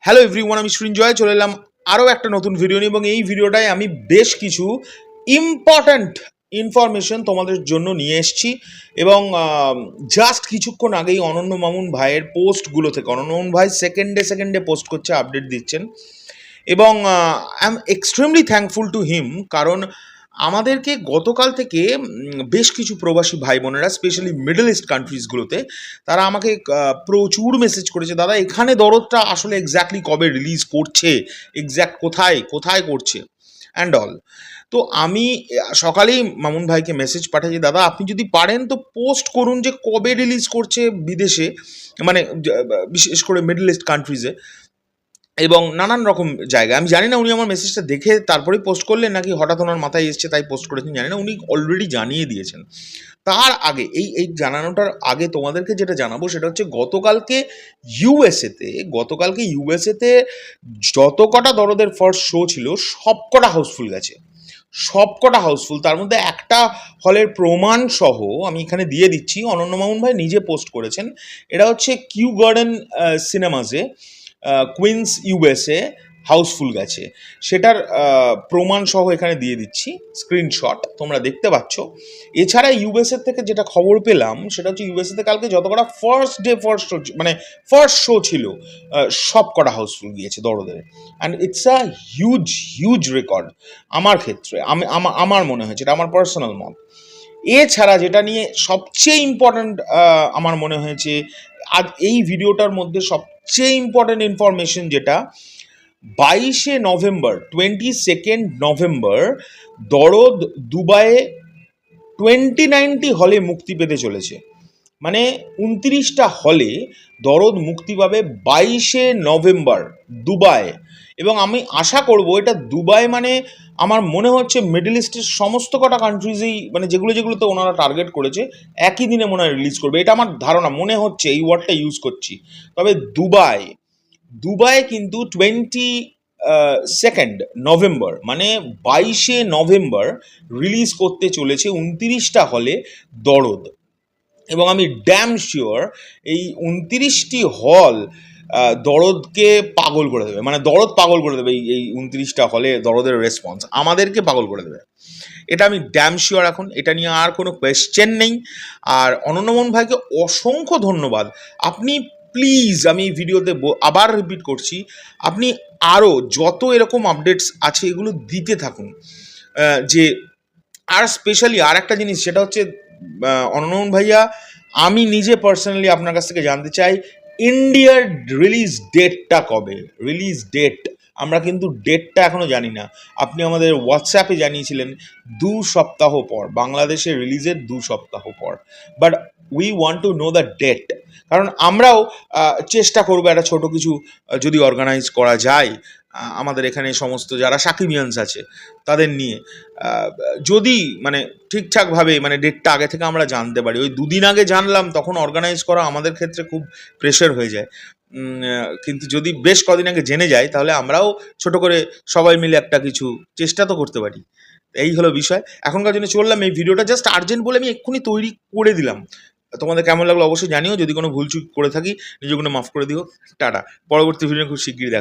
Hello everyone, আমি সৃঞ্জয় চলে এলাম আরও একটা নতুন ভিডিও নিয়ে এবং এই ভিডিওটায় আমি বেশ কিছু ইম্পর্ট্যান্ট ইনফরমেশন তোমাদের জন্য নিয়ে এসেছি এবং জাস্ট কিছুক্ষণ আগেই অনন্য মামুন ভাইয়ের পোস্টগুলো থেকে অনন্য মামুন ভাই সেকেন্ডে পোস্ট করছে, আপডেট দিচ্ছেন এবং I am extremely thankful to him. কারণ আমাদেরকে গতকাল থেকে বেশ কিছু প্রবাসী ভাই বোনেরা স্পেশালি মিডল ইস্ট কান্ট্রিজগুলোতে তারা আমাকে প্রচুর মেসেজ করেছে, দাদা এখানে দরদটা আসলে এক্স্যাক্টলি কবে রিলিজ করছে, এক্স্যাক্ট কোথায় করছে অ্যান্ড অল। তো আমি সকালেই মামুন ভাইকে মেসেজ পাঠিয়েছি, দাদা আপনি যদি পারেন তো পোস্ট করুন যে কবে রিলিজ করছে বিদেশে, মানে বিশেষ করে মিডল ইস্ট কান্ট্রিজে এবং নানান রকম জায়গায়। আমি জানি না উনি আমার মেসেজটা দেখে তারপরেই পোস্ট করলেন নাকি হঠাৎ ওনার মাথায় এসছে তাই পোস্ট করেছেন, জানি না। উনি অলরেডি জানিয়ে দিয়েছেন। তার আগে এই জানানোটার আগে তোমাদেরকে যেটা জানাবো সেটা হচ্ছে গতকালকে ইউএসএতে যত কটা দরদের ফার্স্ট শো ছিল সবকটা হাউসফুল গেছে, সবকটা হাউসফুল। তার মধ্যে একটা হলের প্রমাণ সহ আমি এখানে দিয়ে দিচ্ছি, অনন্য মামুন ভাই নিজে পোস্ট করেছেন। এটা হচ্ছে কিউ গার্ডেন সিনেমাসে কুইন্স ইউএসএ হাউসফুল গেছে, সেটার প্রমাণ সহ এখানে দিয়ে দিচ্ছি, স্ক্রিনশট তোমরা দেখতে পাচ্ছ। এছাড়া ইউএসএ থেকে যেটা খবর পেলাম সেটা হচ্ছে ইউএসএতে কালকে যত কটা ফার্স্ট শো ছিল সব কটা হাউসফুল গিয়েছে দরদের। And it's a huge record আমার ক্ষেত্রে, আমার মনে হয়েছে, এটা আমার পার্সোনাল মত। এছাড়া যেটা নিয়ে সবচেয়ে ইম্পর্ট্যান্ট আমার মনে হয়েছে আজ এই ভিডিওটার মধ্যে সবচেয়ে ইম্পর্ট্যান্ট ইনফরমেশন, যেটা 22 নভেম্বর দরদ দুবাইয়ে 29টি হলে মুক্তি পেতে চলেছে। মানে 29টা হলে দরদ মুক্তি পাবে 22 নভেম্বর দুবাই। এবং আমি আশা করব এটা দুবাই মানে আমার মনে হচ্ছে মিডল ইস্টের সমস্ত কটা কান্ট্রিজেই, মানে যেগুলোতে ওনারা টার্গেট করেছে একই দিনে মনে হয় রিলিজ করবে, এটা আমার ধারণা মনে হচ্ছে, এই ওয়ার্ডটা ইউজ করছি। তবে দুবাই কিন্তু 22 নভেম্বর মানে 22 নভেম্বর রিলিজ করতে চলেছে 29টা হলে দরদ। এবং আমি ড্যাম শিওর এই 29টি হল দরদকে পাগল করে দেবে, মানে দরদ পাগল করে দেবে। এই 29টা হলে দরদের রেসপন্স আমাদেরকে পাগল করে দেবে, এটা আমি ড্যাম শিওর। এখন এটা নিয়ে আর কোনো কোয়েশ্চেন নেই। আর অনন্য মামুন ভাইকে অসংখ্য ধন্যবাদ। আপনি প্লিজ, আমি এই ভিডিওতে আবার রিপিট করছি, আপনি আরও যত এরকম আপডেটস আছে এগুলো দিতে থাকুন। যে আর স্পেশালি আর একটা জিনিস, সেটা হচ্ছে অনন্য মামুন ভাইয়া, আমি নিজে পার্সোনালি আপনার কাছ থেকে জানতে চাই ইন্ডিয়ার রিলিজ ডেটটা কবে। রিলিজ ডেট আমরা কিন্তু ডেটটা এখনও জানি না। আপনি আমাদের হোয়াটসঅ্যাপে জানিয়েছিলেন 2 সপ্তাহ পর, বাংলাদেশের রিলিজের 2 সপ্তাহ পর, but we want to know the date. কারণ আমরাও চেষ্টা করবো একটা ছোটো কিছু যদি অর্গানাইজ করা যায় আমাদের এখানে সমস্ত যারা সাকিবিয়ান্স আছে তাদের নিয়ে, যদি মানে ঠিকঠাকভাবে মানে ডেটটা আগে থেকে আমরা জানতে পারি। ওই 2 দিন আগে জানলাম তখন অর্গানাইজ করা আমাদের ক্ষেত্রে খুব প্রেশার হয়ে যায়। কিন্তু যদি বেশ কদিন আগে জেনে যাই তাহলে আমরাও ছোট করে সবাই মিলে একটা কিছু চেষ্টা তো করতে পারি। এই হলো বিষয়। এখনকার জন্য চললাম, এই ভিডিওটা জাস্ট আর্জেন্ট বলে আমি এক্ষুনি তৈরি করে দিলাম। তোমাদের কেমন লাগলো অবশ্যই জানিও, যদি কোনো ভুল চুক করে থাকি নিজের কোনো মাফ করে দিও। টাটা, পরবর্তী ভিডিও খুব শিগগিরই দেখা।